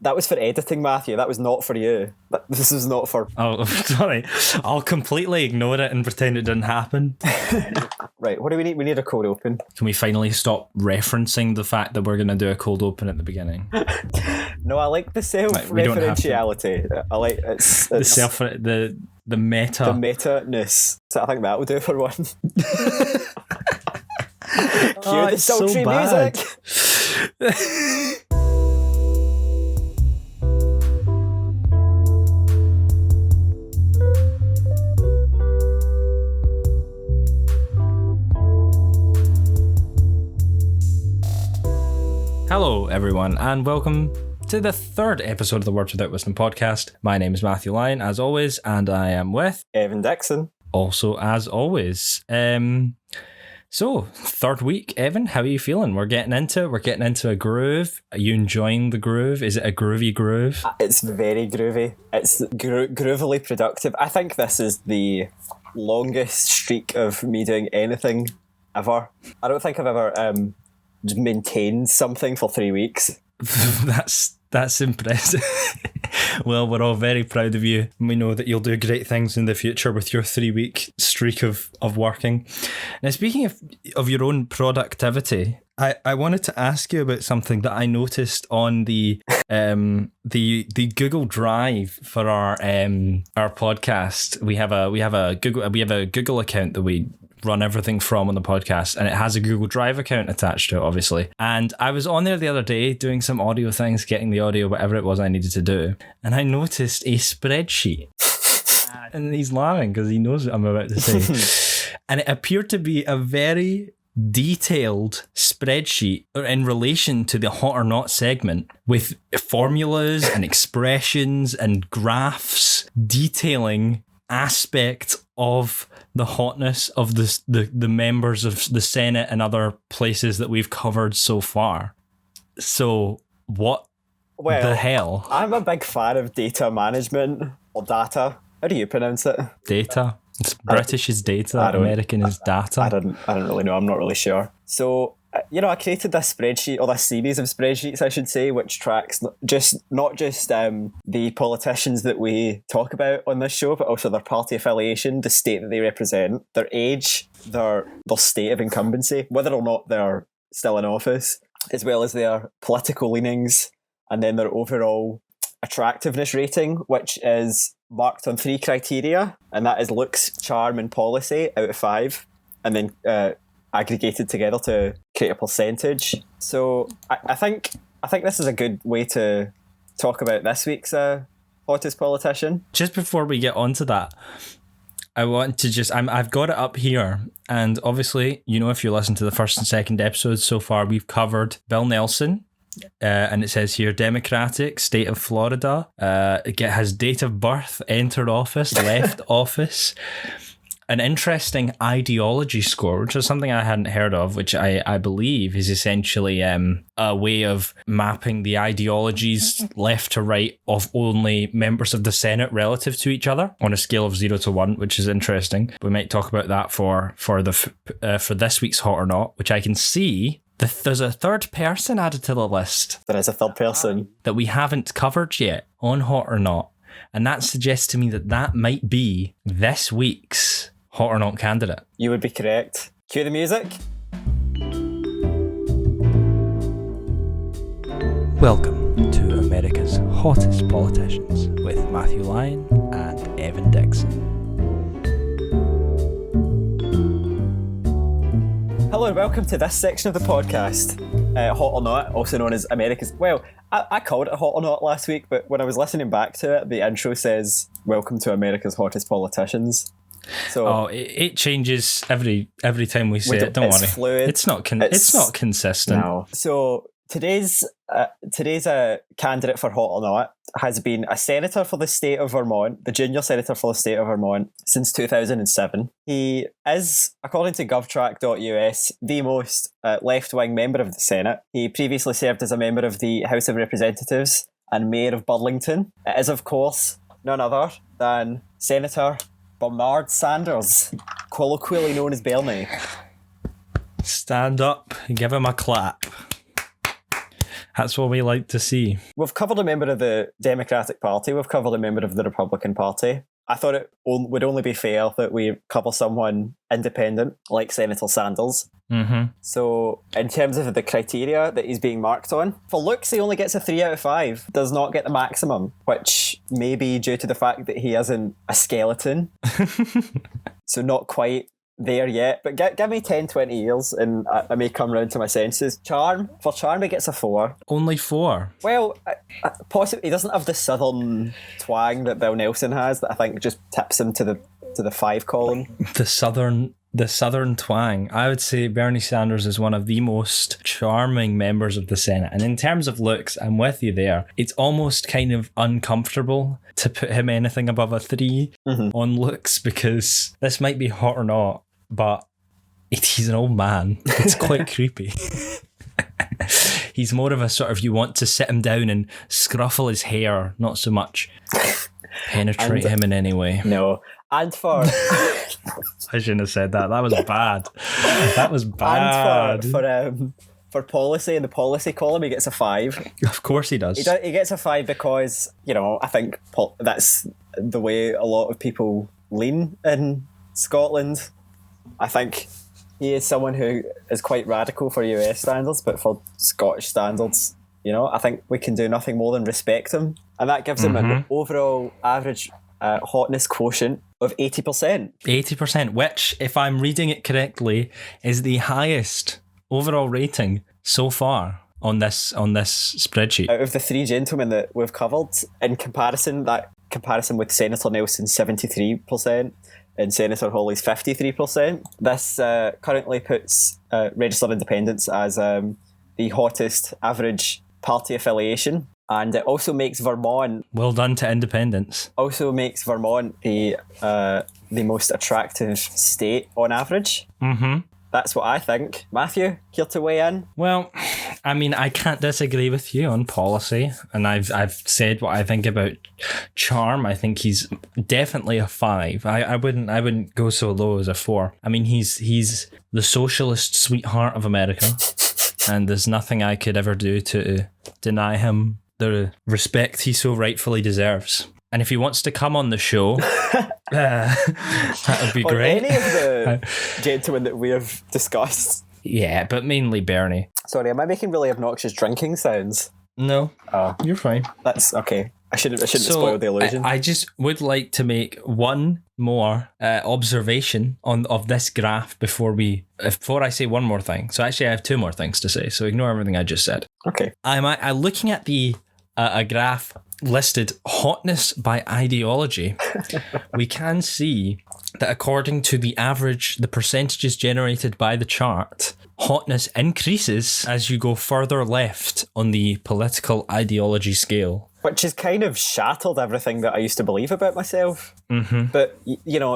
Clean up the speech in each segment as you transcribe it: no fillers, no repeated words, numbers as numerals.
That was for editing, Matthew. That was not for you. This is not for... Oh, sorry. I'll completely ignore it and pretend it didn't happen. Right, what do we need? We need a cold open. Can we finally stop referencing the fact that we're going to do a cold open at the beginning? No, I like the self-referentiality. I like it's the meta. The meta-ness. So I think that will do for one. Cue the sultry music. Hello, everyone, and welcome to the third episode of the Words Without Wisdom podcast. My name is Matthew Lyon, as always, and I am with... Evan Dixon. Also, as always. So, third week, Evan, how are you feeling? We're getting into a groove. Are you enjoying the groove? Is it a groovy groove? It's very groovy. It's groovily productive. I think this is the longest streak of me doing anything ever. I don't think I've ever maintained something for 3 weeks. That's impressive. Well, we're all very proud of you. We know that you'll do great things in the future with your 3-week streak of working. Now, speaking of your own productivity, I wanted to ask you about something that I noticed on the Google Drive for our podcast. We have a Google account that we run everything from on the podcast, and it has a Google Drive account attached to it, obviously. And I was on there the other day doing some audio things, getting the audio, whatever it was I needed to do, and I noticed a spreadsheet. And he's laughing because he knows what I'm about to say. And it appeared to be a very detailed spreadsheet in relation to the hot or not segment, with formulas and expressions and graphs detailing aspects of the hotness of the members of the Senate and other places that we've covered so far. So what the hell? I'm a big fan of data management, or data. How do you pronounce it? Data. It's British is data, American is data. I don't really know. I'm not really sure. So, I created this spreadsheet, or this series of spreadsheets, I should say, which tracks not just the politicians that we talk about on this show, but also their party affiliation, the state that they represent, their age, their state of incumbency, whether or not they're still in office, as well as their political leanings, and then their overall attractiveness rating, which is marked on 3 criteria, and that is looks, charm, and policy out of 5, and then aggregated together to create a percentage. So I think this is a good way to talk about this week's hottest politician. Just before we get onto that, I want to I've got it up here, and obviously, if you listen to the first and second episodes so far, we've covered Bill Nelson. And it says here, Democratic, state of Florida. It has date of birth, entered office, left office. An interesting ideology score, which is something I hadn't heard of, which I believe is essentially a way of mapping the ideologies left to right of only members of the Senate relative to each other on a scale of 0 to 1, which is interesting. We might talk about that for this week's Hot or Not, which I can see. There's a third person added to the list. There is a third person that we haven't covered yet on Hot or Not. And that suggests to me that might be this week's Hot or Not candidate. You would be correct. Cue the music. Welcome to America's Hottest Politicians with Matthew Lyon and Evan Dixon. Hello and welcome to this section of the podcast, Hot or Not, also known as America's... Well, I called it Hot or Not last week, but when I was listening back to it, the intro says, Welcome to America's Hottest Politicians. So it changes every time we say it, don't worry. Fluid. It's not consistent. No. So today's candidate for Hot or Not has been a senator for the state of Vermont, the junior senator for the state of Vermont, since 2007. He is, according to govtrack.us, the most left-wing member of the Senate. He previously served as a member of the House of Representatives and mayor of Burlington. It is, of course, none other than Senator Bernard Sanders, colloquially known as Bernie. Stand up and give him a clap. That's what we like to see. We've covered a member of the Democratic Party. We've covered a member of the Republican Party. I thought it would only be fair that we cover someone independent, like Senator Sanders. Mm-hmm. So, in terms of the criteria that he's being marked on, for looks, he only gets a 3 out of 5. Does not get the maximum, which may be due to the fact that he isn't a skeleton. So, not quite there yet. But give me 10, 20 years and I may come round to my senses. Charm, he gets a 4. Only 4? Well, possibly he doesn't have the southern twang that Bill Nelson has, that I think just tips him to the 5 column. The southern twang. I would say Bernie Sanders is one of the most charming members of the Senate. And in terms of looks, I'm with you there. It's almost kind of uncomfortable to put him anything above a 3 on looks, because this might be hot or not, but he's an old man. It's quite creepy. He's more of a sort of, you want to sit him down and scruffle his hair, not so much penetrate him in any way. No. And for... I shouldn't have said that. That was bad. That was bad. And for policy, in the policy column, he gets a 5. Of course he does. He gets a 5 because, I think that's the way a lot of people lean in Scotland. I think he is someone who is quite radical for US standards, but for Scottish standards, I think we can do nothing more than respect him. And that gives him an overall average hotness quotient of 80%. 80%, which, if I'm reading it correctly, is the highest overall rating so far on this spreadsheet. Out of the 3 gentlemen that we've covered, in comparison with Senator Nelson's 73%, and Senator Hawley's 53%. This currently puts registered independents as the hottest average party affiliation. And it also makes Vermont... Well done to independents. Also makes Vermont the most attractive state on average. Mm-hmm. That's what I think. Matthew, here to weigh in? Well, I mean, I can't disagree with you on policy, and I've said what I think about charm. I think he's definitely a 5. I wouldn't go so low as a 4. I mean, he's the socialist sweetheart of America, and there's nothing I could ever do to deny him the respect he so rightfully deserves. And if he wants to come on the show, that would be great. Any of the gentlemen that we have discussed. Yeah, but mainly Bernie. Sorry, am I making really obnoxious drinking sounds? No, you're fine. That's okay. I shouldn't spoil the illusion. I just would like to make one more observation of this graph before I say one more thing. So actually, I have 2 more things to say. So ignore everything I just said. Okay. I'm looking at a graph listed hotness by ideology. We can see that according to the percentages generated by the chart, hotness increases as you go further left on the political ideology scale. Which has kind of shattered everything that I used to believe about myself. Mm-hmm. But,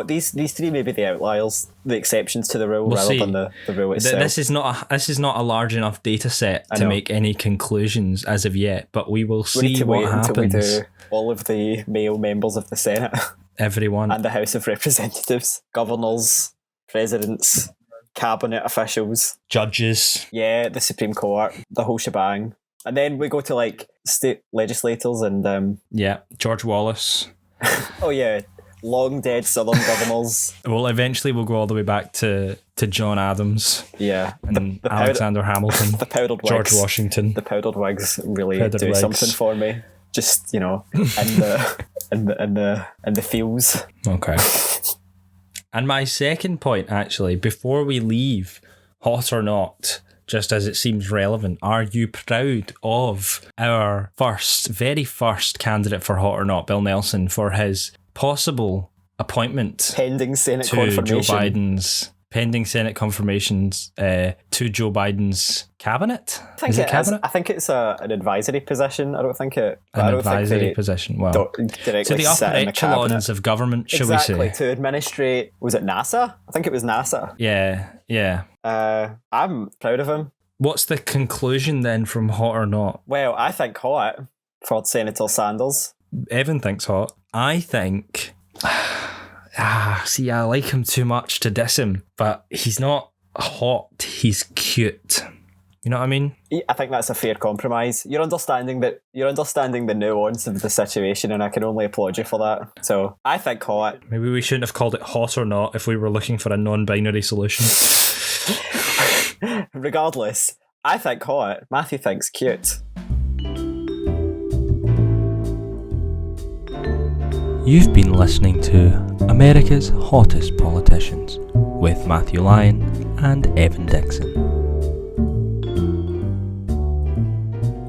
these 3 may be the outliers, the exceptions to the rule, rather than the rule itself. This is not a large enough data set to make any conclusions as of yet, but we will see what happens. Until we do all of the male members of the Senate. Everyone. And the House of Representatives, governors, presidents, cabinet officials. Judges. Yeah, the Supreme Court, the whole shebang. And then we go to state legislators and... George Wallace. Oh yeah, long dead southern governors. Well, eventually we'll go all the way back to John Adams. Yeah. And Alexander Hamilton. The powdered wigs. George Washington. The powdered wigs really do something for me. Just, in the feels. Okay. And my second point, actually, before we leave hot or not, just as it seems relevant, are you proud of our very first candidate for hot or not, Bill Nelson, for his possible appointment pending Senate to confirmation? Joe Biden's pending Senate confirmations to Joe Biden's cabinet? I think it's an advisory position. I don't think it... An advisory position, well. To the upper echelons of government, shall we say. Exactly, to administrate... Was it NASA? I think it was NASA. Yeah. I'm proud of him. What's the conclusion then from hot or not? Well, I think hot for Senator Sanders. Evan thinks hot. I think... see, I like him too much to diss him, but he's not hot, he's cute. You know what I mean? I think that's a fair compromise. You're understanding the nuance of the situation, and I can only applaud you for that. So I think hot. Maybe we shouldn't have called it hot or not if we were looking for a non-binary solution. Regardless, I think hot. Matthew thinks cute. You've been listening to America's Hottest Politicians with Matthew Lyon and Evan Dixon.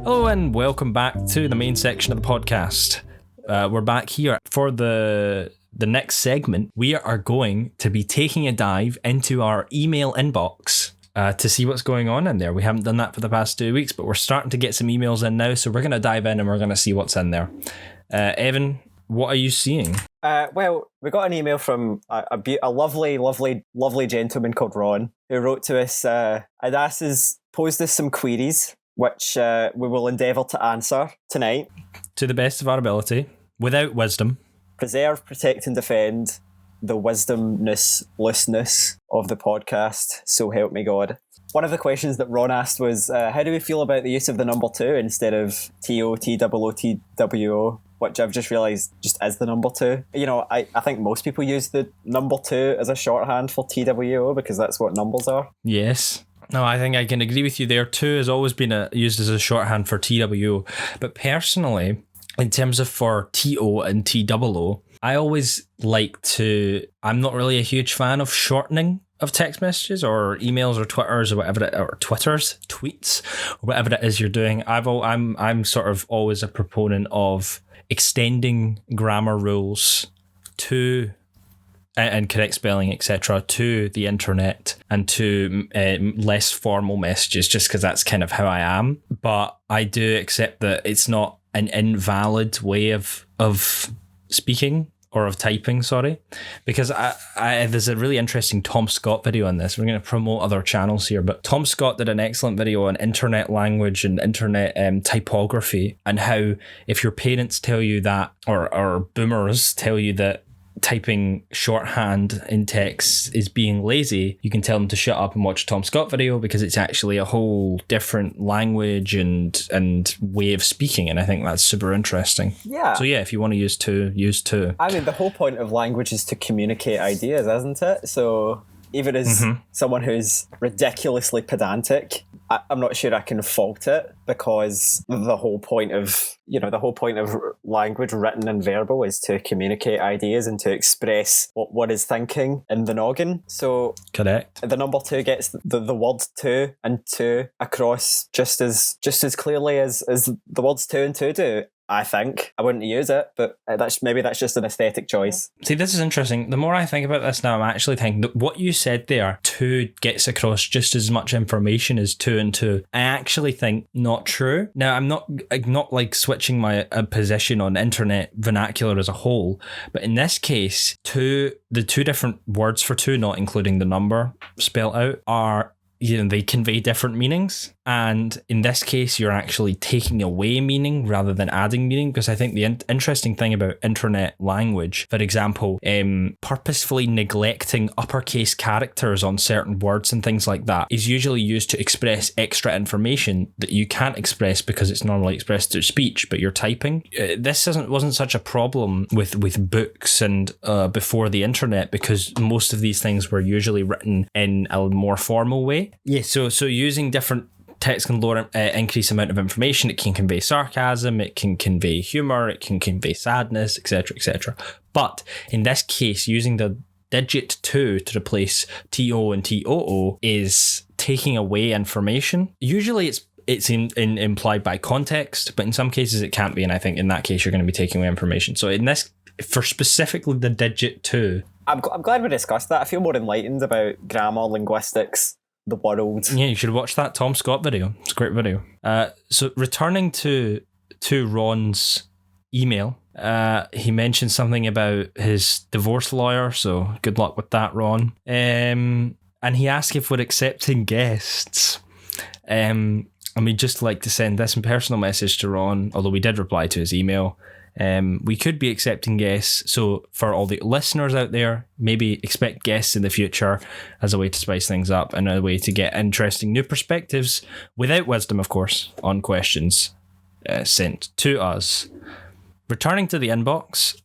Hello and welcome back to the main section of the podcast. We're back here for the next segment. We are going to be taking a dive into our email inbox to see what's going on in there. We haven't done that for the past 2 weeks, but we're starting to get some emails in now, so we're going to dive in and we're going to see what's in there. Evan, what are you seeing? Well, we got an email from a lovely gentleman called Ron, who wrote to us and posed us some queries, which we will endeavour to answer tonight. To the best of our ability, without wisdom. Preserve, protect and defend the wisdomness of the podcast, so help me God. One of the questions that Ron asked was, how do we feel about the use of the number 2 instead of TO, TOO, TWO? Which I've just realised just is the number 2. You know, I think most people use the number 2 as a shorthand for TWO because that's what numbers are. Yes. No, I think I can agree with you there. 2 has always been used as a shorthand for TWO. But personally, in terms of for TO and TOO, I always like to... I'm not really a huge fan of shortening of text messages or emails or Twitters or whatever tweets or whatever it is you're doing. I'm sort of always a proponent of extending grammar rules to and correct spelling, etc., to the internet and to less formal messages, just because that's kind of how I am. But I do accept that it's not an invalid way of speaking or of typing, sorry, because I there's a really interesting Tom Scott video on this. We're going to promote other channels here, but Tom Scott did an excellent video on internet language and internet typography, and how if your parents tell you that, or boomers tell you that typing shorthand in text is being lazy, you can tell them to shut up and watch Tom Scott video, because it's actually a whole different language and way of speaking, and I think that's super interesting. Yeah. So yeah, if you want to use 2, use 2. I mean, the whole point of language is to communicate ideas, isn't it? So even as someone who's ridiculously pedantic, I'm not sure I can fault it, because the whole point of language, written and verbal, is to communicate ideas and to express what one is thinking in the noggin. So correct. The number 2 gets the word to and to across just as clearly as the words to and to do. I think I wouldn't use it, but that's just an aesthetic choice. See, this is interesting. The more I think about this now, I'm actually thinking that what you said there, 2 gets across just as much information as 2 and 2. I actually think not true. Now, I'm not like switching my position on internet vernacular as a whole, but in this case, the 2 different words for 2, not including the number spelled out, are, they convey different meanings. And in this case, you're actually taking away meaning rather than adding meaning, because I think the interesting thing about internet language, for example, purposefully neglecting uppercase characters on certain words and things like that, is usually used to express extra information that you can't express because it's normally expressed through speech, but you're typing. This wasn't such a problem with books and before the internet, because most of these things were usually written in a more formal way. Yeah, so using different text can lower increase amount of information. It can convey sarcasm, it can convey humor, it can convey sadness, etc., etc. But in this case, using the digit 2 to replace TO and TOO is taking away information. Usually it's implied by context, but in some cases it can't be, and I think in that case you're going to be taking away information. So in this, for specifically the digit 2, I'm glad we discussed that. I feel more enlightened about grammar, linguistics, the world. Yeah, you should watch that Tom Scott video. It's a great video. So returning to Ron's email, he mentioned something about his divorce lawyer, so good luck with that, Ron. And he asked if we're accepting guests. And we'd just like to send this personal message to Ron, although we did reply to his email. We could be accepting guests. So for all the listeners out there, maybe expect guests in the future as a way to spice things up and a way to get interesting new perspectives, without wisdom, of course, on questions sent to us. Returning to the inbox,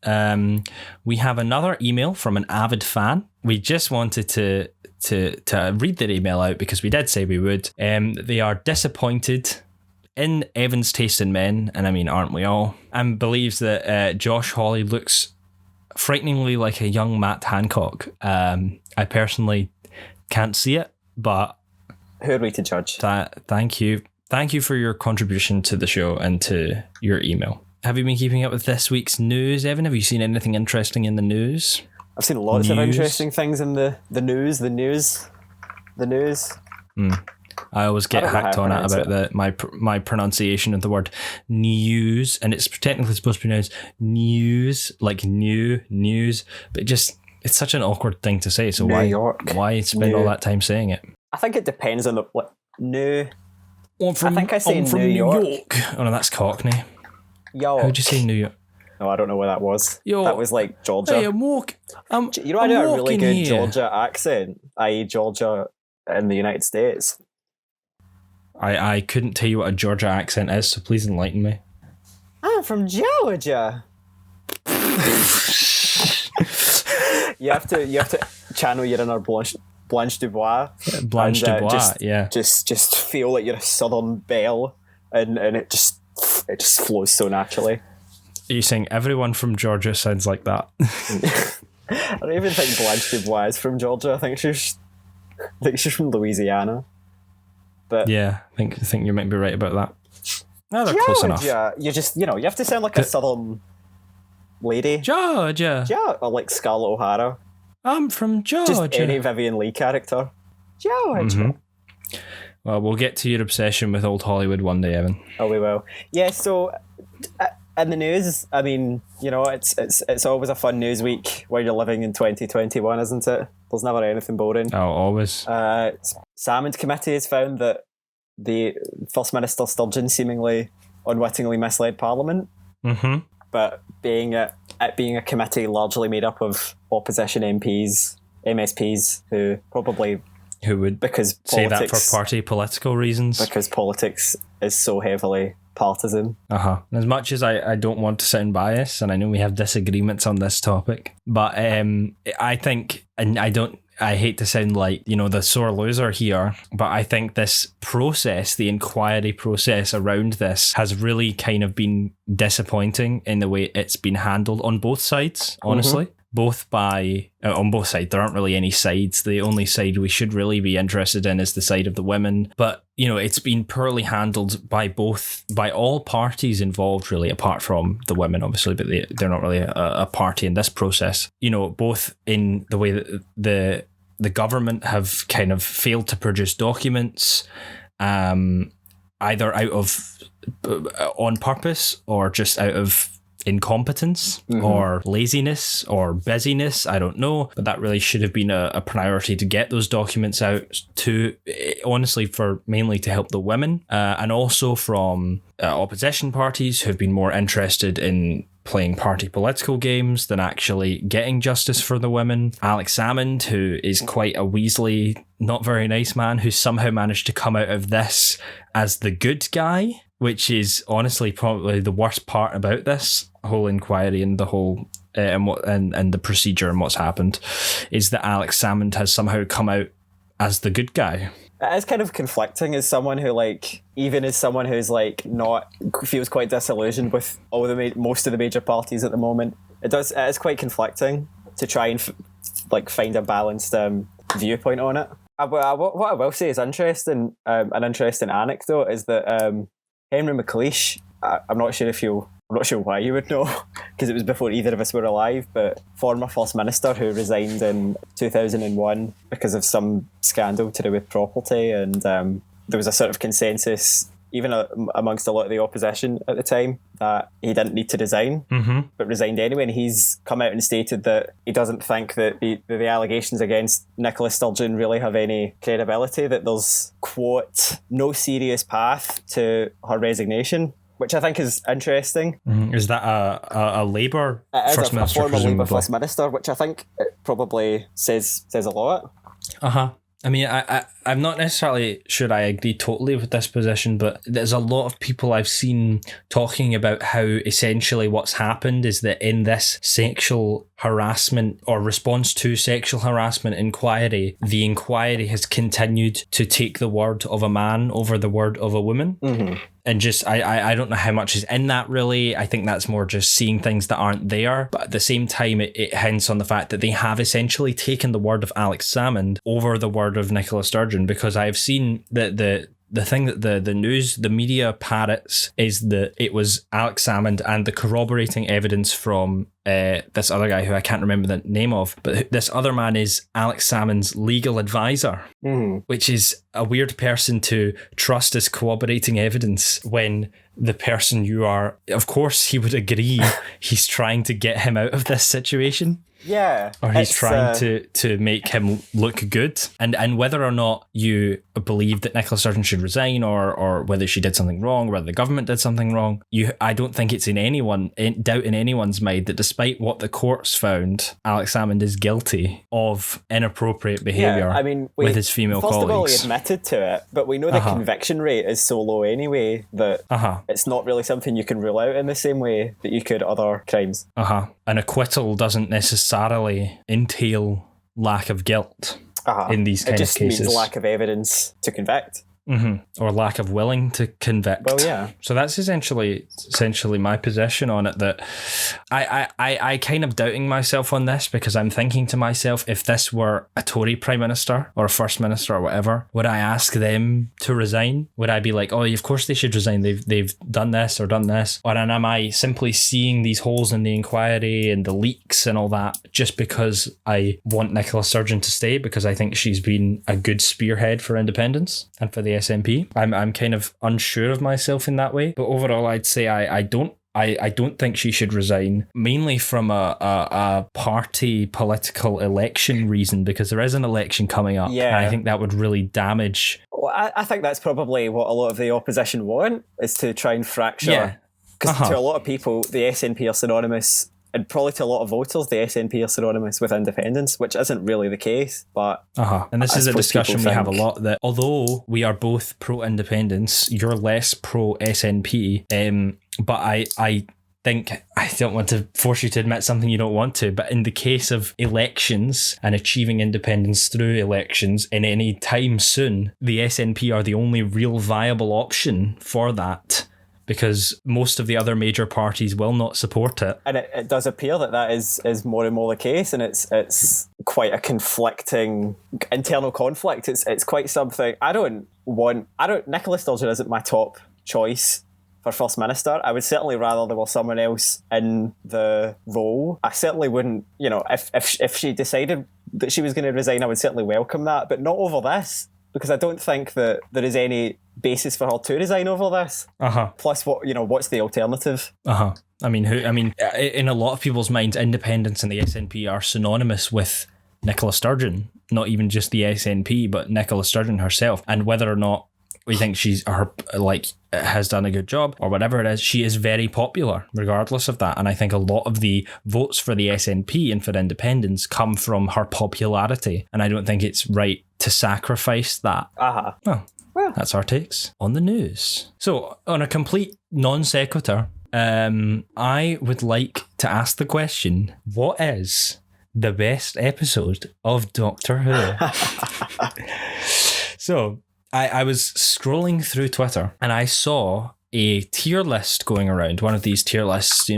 we have another email from an avid fan. We just wanted to read their email out because we did say we would. They are disappointed in Evan's taste in men, and I mean, aren't we all? And believes that Josh Hawley looks frighteningly like a young Matt Hancock. I personally can't see it, but who are we to judge? Thank you for your contribution to the show and to your email. Have you been keeping up with this week's news, Evan? Have you seen anything interesting in the news? I've seen lots of interesting things in the news. I always get hacked on it about my pronunciation of the word news, and it's technically supposed to be pronounced news, like new news, but it's such an awkward thing to say. So why spend all that time saying it? I think it depends on the new. I think I say New York. Oh no, that's Cockney. Yo. How'd you say New York? No, I don't know where that was. Yo. That was like Georgia. Hey, I do a really good here. Georgia accent, i.e. Georgia in the United States. I couldn't tell you what a Georgia accent is, so please enlighten me. I'm from Georgia. you have to channel your inner Blanche Dubois. Blanche Dubois, yeah. Just feel like you're a Southern belle, and it just flows so naturally. Are you saying everyone from Georgia sounds like that? I don't even think Blanche Dubois is from Georgia. I think she's from Louisiana. But yeah, I think you might be right about that. No, they're close enough. You just you have to sound like a Southern lady. Georgia. Yeah, or like Scarlett O'Hara. I'm from Georgia. Just any Vivian Leigh character. Georgia. Mm-hmm. Well, we'll get to your obsession with old Hollywood one day, Evan. Oh, we will. Yeah, so in the news, I mean, it's always a fun news week where you're living in 2021, isn't it? There's never anything boring. Oh, always. Salmond Committee has found that the First Minister Sturgeon seemingly unwittingly misled Parliament. Mm-hmm. But being a committee largely made up of opposition MPs, MSPs, who would say that for party political reasons. Because politics is so heavily partisan. As much as I don't want to sound biased, and I know we have disagreements on this topic, but I think, and I hate to sound like, the sore loser here, but I think this process, the inquiry process around this, has really kind of been disappointing in the way it's been handled on both sides, honestly. Mm-hmm. On both sides, there aren't really any sides. The only side we should really be interested in is the side of the women. But, it's been poorly handled by all parties involved, really, apart from the women, obviously, but they're not really a party in this process. Both in the way that the government have kind of failed to produce documents, either out of on purpose or just out of incompetence, mm-hmm. or laziness or busyness, I don't know, but that really should have been a priority to get those documents out to, honestly, mainly to help the women, and also from opposition parties who've been more interested in playing party political games than actually getting justice for the women. Alex Salmond, who is quite a Weasley, not very nice man, who somehow managed to come out of this as the good guy, which is honestly probably the worst part about this whole inquiry and the whole and the procedure and what's happened, is that Alex Salmond has somehow come out as the good guy. It is kind of conflicting as someone who, even as someone who's feels quite disillusioned with most of the major parties at the moment. It is quite conflicting to try and find a balanced viewpoint on it. What I will say is interesting. An interesting anecdote is that Henry McLeish. I'm not sure why you would know, because it was before either of us were alive, but former First Minister who resigned in 2001 because of some scandal to do with property, and there was a sort of consensus, even amongst a lot of the opposition at the time, that he didn't need to resign, mm-hmm. but resigned anyway, and he's come out and stated that he doesn't think that the allegations against Nicola Sturgeon really have any credibility, that there's, quote, no serious path to her resignation. which I think is interesting. Is that a Labour First A Minister? former Labour Presumably. First Minister, which I think it probably says a lot. I mean, I'm not necessarily sure I agree totally with this position, but there's a lot of people I've seen talking about how essentially what's happened is that in this sexual harassment or response to sexual harassment inquiry, the inquiry has continued to take the word of a man over the word of a woman. Mm-hmm. And just, I don't know how much is in that really. I think that's more just seeing things that aren't there. But at the same time, it hints on the fact that they have essentially taken the word of Alex Salmond over the word of Nicola Sturgeon, because I have seen that the thing that the news, the media parrots is that it was Alex Salmond, and the corroborating evidence from this other guy who I can't remember the name of, but this other man is Alex Salmond's legal advisor, which is a weird person to trust as corroborating evidence when the person you are, of course he would agree he's trying to get him out of this situation. Yeah. Or he's trying to make him look good. And whether or not you believe that Nicola Sturgeon should resign, or whether she did something wrong, whether the government did something wrong, I don't think it's in doubt in anyone's mind that despite what the courts found, Alex Salmond is guilty of inappropriate behaviour with his female colleagues. First of all, he admitted to it, but we know the conviction rate is so low anyway that it's not really something you can rule out in the same way that you could other crimes. An acquittal doesn't necessarily entail lack of guilt in these kind of cases. It just means lack of evidence to convict. Or lack of willing to convict. Well, yeah. So that's essentially my position on it, that I kind of doubting myself on this, because I'm thinking to myself, if this were a Tory Prime Minister or a First Minister or whatever, would I ask them to resign? Would I be like, oh, of course they should resign, they've done this or done this? Or am I simply seeing these holes in the inquiry and the leaks and all that just because I want Nicola Sturgeon to stay, because I think she's been a good spearhead for independence and for the SNP? I'm kind of unsure of myself in that way, but overall I'd say I don't think she should resign, mainly from a party political election reason, because there is an election coming up. Yeah. And I think that would really damage. Well, I think that's probably what a lot of the opposition want, is to try and fracture. Because to a lot of people, the SNP are synonymous, and probably to a lot of voters, the SNP are synonymous with independence, which isn't really the case. But and this is a discussion we have a lot, that although we are both pro-independence, you're less pro-SNP, but I think, I don't want to force you to admit something you don't want to, but in the case of elections and achieving independence through elections in any time soon, the SNP are the only real viable option for that, because most of the other major parties will not support it. And it does appear that is more and more the case, and it's quite a conflicting internal conflict. It's quite something. Nicola Sturgeon isn't my top choice for First Minister. I would certainly rather there was someone else in the role. I certainly wouldn't, if she decided that she was going to resign, I would certainly welcome that, but not over this, because I don't think that there is any basis for her to resign over this. Plus, what's the alternative? I mean, in a lot of people's minds, independence and the SNP are synonymous with Nicola Sturgeon, not even just the SNP, but Nicola Sturgeon herself. And whether or not we think has done a good job or whatever it is, she is very popular regardless of that. And I think a lot of the votes for the SNP and for independence come from her popularity. And I don't think it's right to sacrifice that. Well, that's our takes on the news. So, on a complete non sequitur, I would like to ask the question, what is the best episode of Doctor Who? So, I was scrolling through Twitter and I saw a tier list going around, one of these tier lists,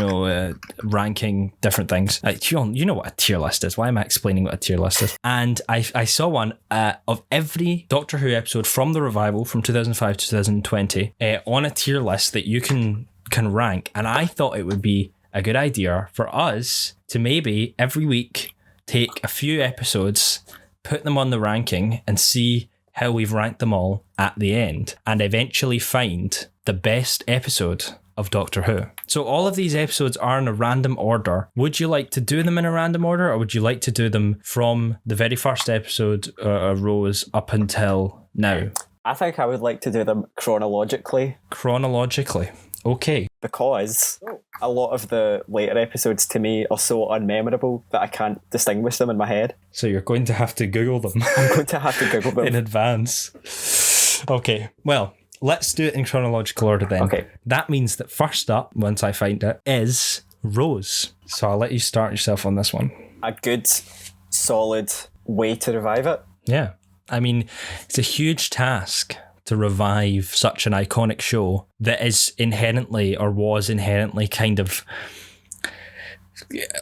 ranking different things. You know what a tier list is. Why am I explaining what a tier list is? And I saw one of every Doctor Who episode from the revival from 2005 to 2020 on a tier list that you can rank. And I thought it would be a good idea for us to maybe every week take a few episodes, put them on the ranking, and see how we've ranked them all at the end, and eventually find the best episode of Doctor Who. So all of these episodes are in a random order. Would you like to do them in a random order, or would you like to do them from the very first episode Rose up until now? I think I would like to do them chronologically. Chronologically. Okay. Because a lot of the later episodes to me are so unmemorable that I can't distinguish them in my head. So you're going to have to Google them. I'm going to have to Google them in advance. Okay, well, let's do it in chronological order then. Okay. That means that first up, once I find it, is Rose. So I'll let you start yourself on this one. A good, solid way to revive it. Yeah. I mean, it's a huge task to revive such an iconic show that is inherently, or was inherently, kind of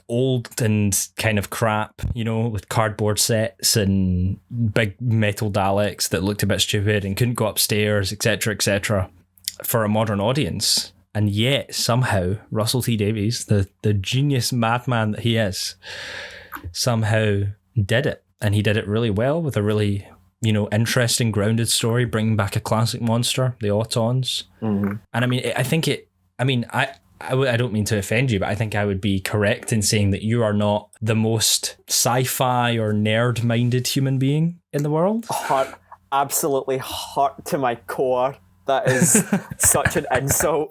old and kind of crap, you know, with cardboard sets and big metal Daleks that looked a bit stupid and couldn't go upstairs, etc., for a modern audience. And yet, somehow, Russell T Davies, the genius madman that he is, somehow did it. And he did it really well with a really, you know, interesting, grounded story, bringing back a classic monster, the Autons. Mm-hmm. And I mean, I don't mean to offend you, but I think I would be correct in saying that you are not the most sci-fi or nerd-minded human being in the world. Absolutely hurt to my core. That is such an insult.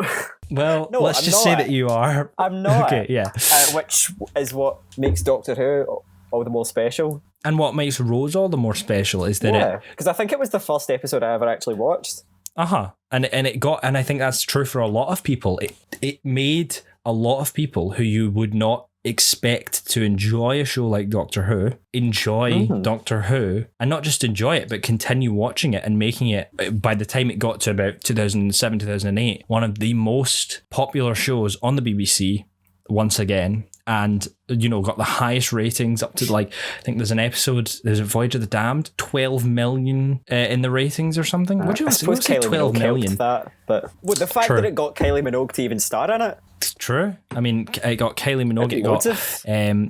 Well, no, let's just say that you are. I'm not. Okay, yeah. Which is what makes Doctor Who all the more special. And what makes Rose all the more special is that because I think it was the first episode I ever actually watched. And I think that's true for a lot of people. It made a lot of people who you would not expect to enjoy a show like Doctor Who enjoy Doctor Who, and not just enjoy it, but continue watching it and making it, by the time it got to about 2007, 2008, one of the most popular shows on the BBC once again. And, you know, got the highest ratings up to, like, I think there's a Voyage of the Damned, 12 million in the ratings or something. What do you suppose say? 12 million. That, but the fact that it got Kylie Minogue to even star in it. It's true. I mean, it got Kylie Minogue, it got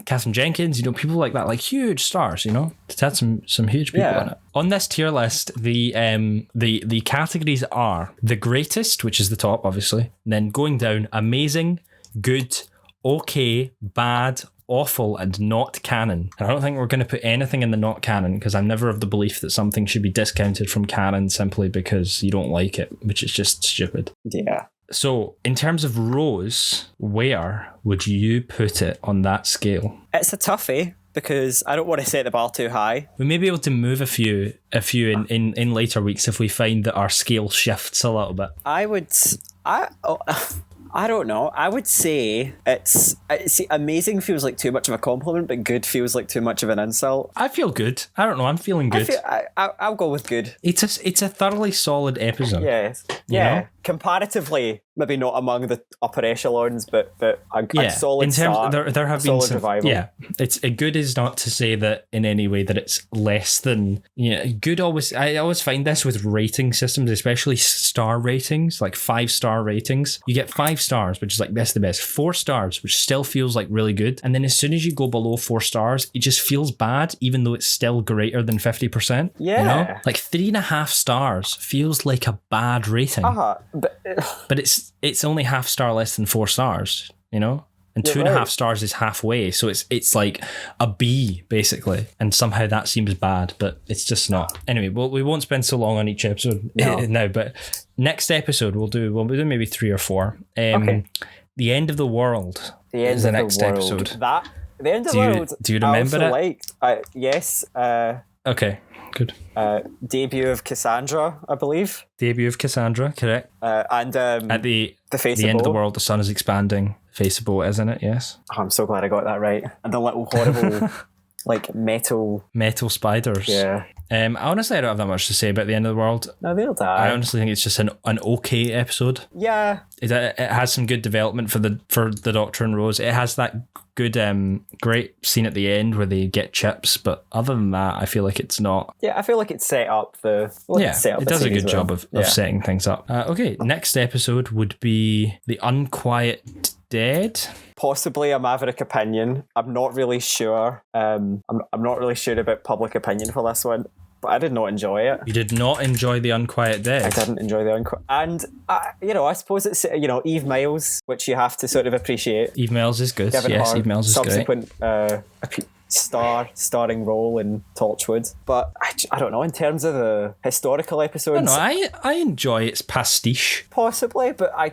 Catherine Jenkins, you know, people like that, like huge stars, you know. It had some huge people in it. On this tier list, the categories are the greatest, which is the top, obviously, and then going down, amazing, good, okay, bad, awful, and not canon. And I don't think we're going to put anything in the not canon, because I'm never of the belief that something should be discounted from canon simply because you don't like it, which is just stupid. Yeah. So, in terms of Rose, where would you put it on that scale? It's a toughie, because I don't want to set the bar too high. We may be able to move a few in later weeks if we find that our scale shifts a little bit. I don't know. I would say amazing feels like too much of a compliment, but good feels like too much of an insult. I feel good. I don't know. I'm feeling good. I'll go with good. It's a thoroughly solid episode. Yes. Yeah. You know? Comparatively, maybe not among the upper echelons, but a solid in terms, start. There have been some revival. Yeah, it's a good is not to say that in any way that it's less than. Yeah, good always. I always find this with rating systems, especially star ratings, like 5-star ratings. You get 5 stars, which is like best of the best. 4 stars, which still feels like really good, and then as soon as you go below 4 stars, it just feels bad, even though it's still greater than 50%. Yeah, you know? Like 3.5 stars feels like a bad rating. But it's only half star less than 4 stars, you know? And 2.5 stars is halfway. So it's like a B, basically. And somehow that seems bad, but it's just not. Anyway, we won't spend so long on each episode now, but next episode we'll do maybe 3 or 4. Okay. The End of the World is the next episode. The End of the World. Do you remember it? Yes. Okay. Good. Debut of Cassandra, I believe. Debut of Cassandra, correct. And at the end of the world, the sun is expanding. Face of boat, isn't it? Yes. Oh, I'm so glad I got that right. And the little horrible, like metal spiders. Yeah. Honestly, I don't have that much to say about the end of the world. No, they'll die. I honestly think it's just an okay episode. Yeah. It has some good development for the Doctor and Rose. It has that good, great scene at the end where they get chips, but other than that, I feel like it's not. Yeah, I feel like it's set up it does a good job of setting things up. Okay, next episode would be The Unquiet Dead. Possibly a maverick opinion. I'm not really sure. I'm not really sure about public opinion for this one, but I did not enjoy it. You did not enjoy The Unquiet Dead? I didn't enjoy The Unquiet. And, I suppose it's, Eve Miles, which you have to sort of appreciate. Eve Miles is good. Yes, Eve Miles is subsequent, starring role in Torchwood. But I don't know, in terms of the historical episodes... I enjoy its pastiche. Possibly, but I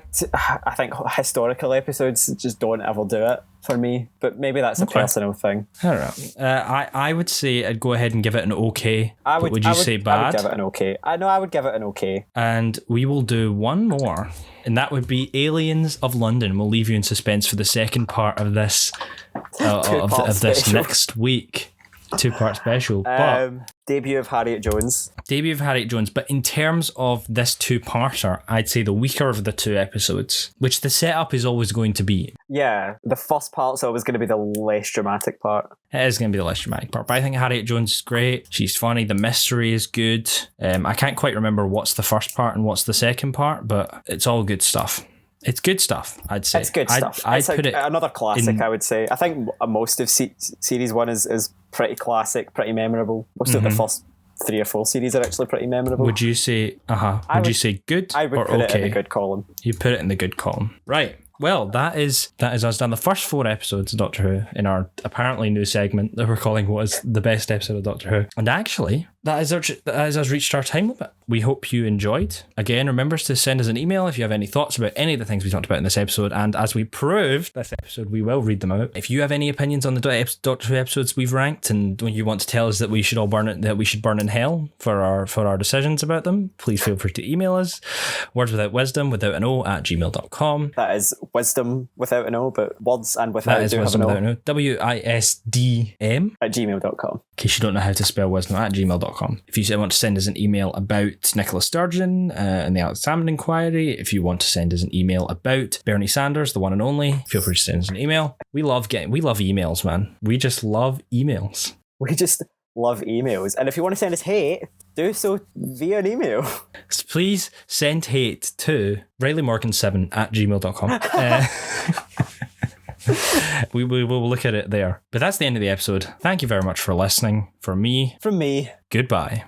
think historical episodes just don't ever do it for me. But maybe that's a personal thing. I don't know. I would say I'd go ahead and give it an okay. Would you say bad? I would give it an okay. I would give it an okay. And we will do one more, and that would be Aliens of London. We'll leave you in suspense for the second part of this of this next week. 2-part special. But debut of Harriet Jones. But in terms of this 2-parter, I'd say the weaker of the 2 episodes, which the setup is always going to be. Yeah, the first part's always going to be the less dramatic part. It is going to be the less dramatic part, but I think Harriet Jones is great. She's funny. The mystery is good. I can't quite remember what's the first part and what's the second part, but it's all good stuff. It's good stuff, I'd say. It's good stuff. I'd it's put it another classic, I would say. I think most of series 1 is pretty classic, pretty memorable. Most of the first 3 or 4 series are actually pretty memorable. Would you say, you say good or okay? I would put it in the good column. You put it in the good column. Right. Well, that is us done. The first 4 episodes of Doctor Who in our apparently new segment that we're calling what is the best episode of Doctor Who. And actually, that is us reached our time limit. We hope you enjoyed. Again, remember to send us an email if you have any thoughts about any of the things we talked about in this episode. And as we proved this episode, we will read them out. If you have any opinions on the Doctor Who episodes we've ranked, and when you want to tell us that we should all burn in hell for our decisions about them, please feel free to email us. Wordswithoutwisdom without an O at gmail.com. That is wisdom without an O, but words and without that is wisdom without an O. WISDM at gmail.com. In case you don't know how to spell wisdom, at gmail.com. If you want to send us an email about Nicola Sturgeon and the Alex Salmond Inquiry, if you want to send us an email about Bernie Sanders, the one and only, feel free to send us an email. We love emails, man. We just love emails. We just love emails. And if you want to send us hate, do so via an email. Please send hate to RileyMorgan7 at gmail.com. We will look at it there. But that's the end of the episode. Thank you very much for listening. From me, goodbye.